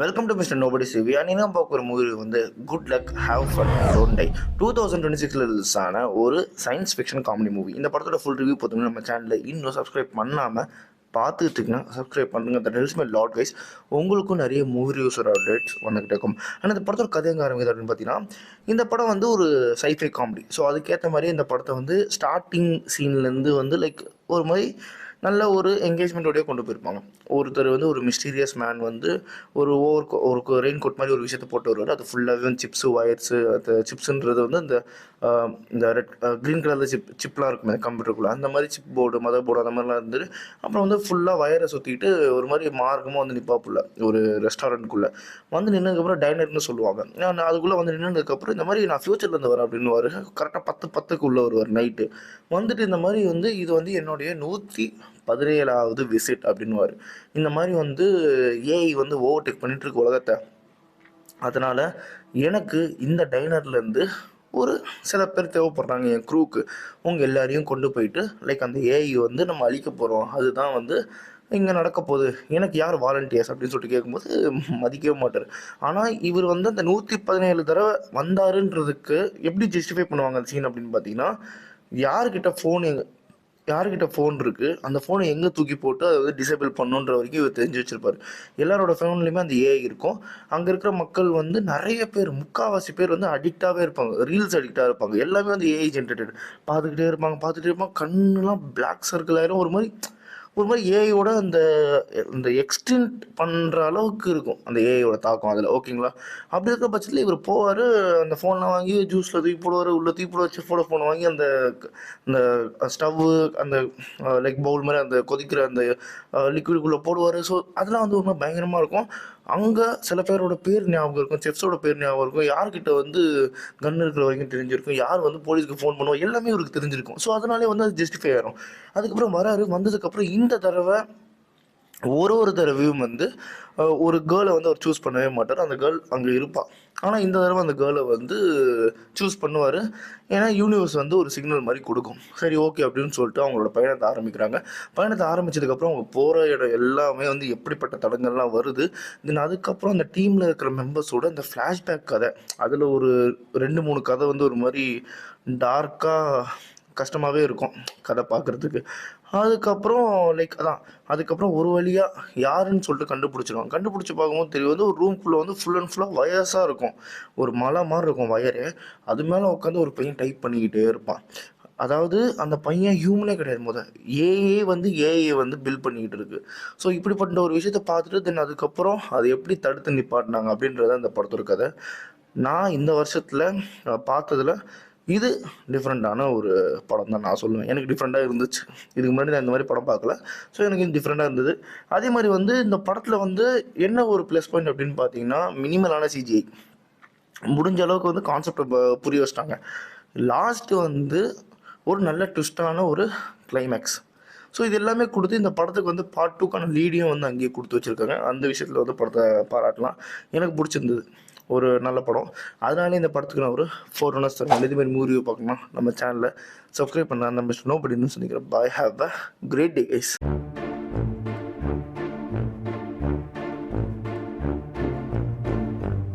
Welcome to mister nobody CV. அன்னைக்கு பார்க்குற movie வந்து good luck have fun don't die. 2026 release ஆன ஒரு சயின்ஸ் ஃபிக்ஷன் காமெடி மூவி. இந்த படத்தோட ஃபுல் ரிவ்யூ பார்த்தீங்கன்னா நம்ம சேனலில் இன்னும் சப்ஸ்கிரைப் பண்ணாமல் பார்த்துட்டு இருக்கீங்கன்னா சப்ஸ்கிரைப் பண்ணுங்க. That helps my lot guys. உங்களுக்கும் நிறைய மூவி ரிவ்யூஸ் அப்டேட்ஸ் வந்துகிட்டே இருக்கும். ஆனால் இந்த படத்தோட கதை எங்கே ஆரம்பிக்குது அப்படின்னு பார்த்தீங்கன்னா, இந்த படம் வந்து ஒரு சைஃபை காமெடி. ஸோ அதுக்கேற்ற மாதிரி இந்த படத்தை வந்து ஸ்டார்டிங் சீன்லேருந்து வந்து லைக் ஒரு மாதிரி நல்ல ஒரு என்கேஜ்மெண்ட்டோடய கொண்டு போயிருப்பாங்க. ஒருத்தர் வந்து ஒரு மிஸ்டீரியஸ் மேன் வந்து ஒரு ரெயின் கோட் மாதிரி ஒரு விஷயத்தை போட்டு வருவார். அது ஃபுல்லாகவே வந்து சிப்ஸு ஒயர்ஸு. அந்த சிப்ஸுன்றது வந்து இந்த ரெட் க்ரீன் கலரில் சிப்லாம் இருக்குமே கம்ப்யூட்டருக்குள்ளே, அந்த மாதிரி சிப் போர்டு மதர் போர்டு அந்த மாதிரிலாம் இருந்தது. அப்புறம் வந்து ஃபுல்லாக வயரை சுற்றிட்டு ஒரு மாதிரி மார்க்கமாக வந்து நிற்பாப்புல ஒரு ரெஸ்டாரண்ட்டுக்குள்ளே வந்து நின்னதுக்கப்புறம் டைனர்னு சொல்லுவாங்க. நான் அதுக்குள்ளே வந்து நின்னதுக்கப்புறம் இந்த மாதிரி நான் ஃப்யூச்சர்லேருந்து வரேன் அப்படின்னு கரெக்டாக 10:10க்குள்ளே வருவார் நைட்டு வந்துட்டு. இந்த மாதிரி வந்து இது வந்து என்னுடைய 117வது விசிட் அப்படின்வார். இந்த மாதிரி வந்து ஏஐ வந்து ஓவர்டேக் பண்ணிகிட்ருக்கு உலகத்தை. அதனால் எனக்கு இந்த டைனர்லேருந்து ஒரு சில பேர் தேவைப்படுறாங்க என் க்ரூவுக்கு. உங்கள் எல்லாரையும் கொண்டு போயிட்டு லைக் அந்த ஏஐ வந்து நம்ம அழிக்க போகிறோம், அதுதான் வந்து இங்கே நடக்க போகுது, எனக்கு யார் வாலண்டியர்ஸ் அப்படின்னு சொல்லிட்டு கேட்கும்போது மதிக்கவே மாட்டார். ஆனால் இவர் வந்து அந்த 117 தடவை வந்தாருன்றதுக்கு எப்படி ஜஸ்டிஃபை பண்ணுவாங்க அந்த சீன் அப்படின்னு பார்த்தீங்கன்னா, யார்கிட்ட ஃபோன் இருக்குது, அந்த ஃபோனை எங்கே தூக்கி போட்டு அதை வந்து டிசேபிள் பண்ணுன்ற வரைக்கும் இவர் தெரிஞ்சு வச்சுருப்பார். எல்லாரோட ஃபோன்லேயுமே அந்த ஏஐ இருக்கும். அங்கே இருக்கிற மக்கள் வந்து நிறைய பேர், முக்கால்வாசி பேர் வந்து அடிக்டாகவே இருப்பாங்க, ரீல்ஸ் அடிக்டாக இருப்பாங்க. எல்லாமே வந்து ஏஐ ஜென்ரேட்டட். பார்த்துக்கிட்டே இருப்பாங்க. கண்ணுலாம் பிளாக் சர்க்கிள் ஆயிரும். ஒரு மாதிரி ஏஐயோட அந்த இந்த எக்ஸ்டெண்ட் பண்ணுற அளவுக்கு இருக்கும் அந்த ஏஐயோட தாக்கம் அதில். ஓகேங்களா? அப்படி இருக்கிற பட்சத்தில் இவர் போவார், அந்த ஃபோன்லாம் வாங்கி ஜூஸில் தூக்கி போடுவார், உள்ளே தூக்கி போட வச்சு ஃபோனை வாங்கி அந்த அந்த ஸ்டவ்வு அந்த லைக் பவுல் மாதிரி அந்த கொதிக்கிற அந்த லிக்விடுக்குள்ளே போடுவார். ஸோ அதெல்லாம் வந்து ஒரு பயங்கரமாக இருக்கும். அங்கே சில பேரோட பேர் ஞாபகம் இருக்கும், செஃப்ஸோட பேர் ஞாபகம் இருக்கும், யார்கிட்ட வந்து கன் இருக்கிற வரைக்கும் தெரிஞ்சிருக்கும், யார் வந்து போலீஸ்க்கு ஃபோன் பண்ணுவோம், எல்லாமே இவருக்கு தெரிஞ்சிருக்கும். ஸோ அதனாலே வந்து அது ஜஸ்டிஃபை ஆகிரும். அதுக்கப்புறம் வந்ததுக்கப்புறம் இந்த தடவை ஒரு தடவையும் வந்து ஒரு கேர்ளை வந்து அவர் சூஸ் பண்ணவே மாட்டார். அந்த கேர்ள் அங்கே இருப்பாள். ஆனால் இந்த தடவை அந்த கேர்ளை வந்து சூஸ் பண்ணுவார். ஏன்னா யூனிவர்ஸ் வந்து ஒரு சிக்னல் மாதிரி கொடுக்கும். சரி ஓகே அப்படின்னு சொல்லிட்டு அவங்களோட பயணத்தை ஆரம்பிக்கிறாங்க. பயணத்தை ஆரம்பித்ததுக்கப்புறம் அவங்க போகிற இடம் எல்லாமே வந்து எப்படிப்பட்ட தடங்கள்லாம் வருது. தென் அதுக்கப்புறம் அந்த டீமில் இருக்கிற மெம்பர்ஸோட இந்த ஃப்ளாஷ்பேக் கதை, அதில் ஒரு 2-3 கதை வந்து ஒரு மாதிரி டார்க்காக கஷ்டமாகவே இருக்கும் கதை பார்க்குறதுக்கு. அதுக்கப்புறம் அதுக்கப்புறம் ஒரு வழியாக யாருன்னு சொல்லிட்டு கண்டுபிடிச்சி பார்க்கும்போது தெரியும் வந்து ஒரு ரூம்குள்ளே வந்து ஃபுல் அண்ட் ஃபுல்லாக வயர்ஸாக இருக்கும். ஒரு மலை மாதிரி இருக்கும் வயரு. அது மேலே உட்காந்து ஒரு பையன் டைப் பண்ணிக்கிட்டே இருப்பான். அதாவது அந்த பையன் ஹியூமனே கிடையாது. ஏஐ வந்து பில்ட் பண்ணிக்கிட்டு இருக்கு. ஸோ இப்படிப்பட்ட ஒரு விஷயத்தை பார்த்துட்டு தென் அதுக்கப்புறம் அதை எப்படி தடுத்து நிப்பாட்டினாங்க அப்படின்றத அந்த படத்தோட கதை. நான் இந்த வருஷத்தில் பார்த்ததில் இது டிஃப்ரெண்ட்டான ஒரு படம் தான் நான் சொல்லுவேன். எனக்கு டிஃப்ரெண்ட்டாக இருந்துச்சு. இதுக்கு முன்னாடி நான் இந்த மாதிரி படம் பார்க்கல. ஸோ எனக்கு இது டிஃப்ரெண்ட்டாக இருந்தது. அதே மாதிரி வந்து இந்த படத்தில் வந்து என்ன ஒரு ப்ளஸ் பாயிண்ட் அப்படின்னு பார்த்தீங்கன்னா, மினிமலான சிஜிஐ. முடிஞ்ச அளவுக்கு வந்து கான்செப்டை புரிய வச்சிட்டாங்க. லாஸ்ட்டு வந்து ஒரு நல்ல ட்விஸ்டான ஒரு கிளைமேக்ஸ். ஸோ இது எல்லாமே கொடுத்து இந்த படத்துக்கு வந்து பார்ட் 2க்கான லீடையும் வந்து அங்கேயே கொடுத்து வச்சுருக்காங்க. அந்த விஷயத்தில் வந்து படத்தை பாராட்டலாம். எனக்கு பிடிச்சிருந்தது. ஒரு நல்ல படம். அதனாலே இந்த படத்துக்கு நான் ஒரு 4 ரன்னர்ஸ் தருவேன். இதேமாதிரி மூவியை பார்க்கணும்னா நம்ம சேனலை சப்ஸ்கிரைப் பண்ண அந்த மிஸ்டர் நோபடின்னு சொல்லிக்கிறேன். Bye, have a great day guys.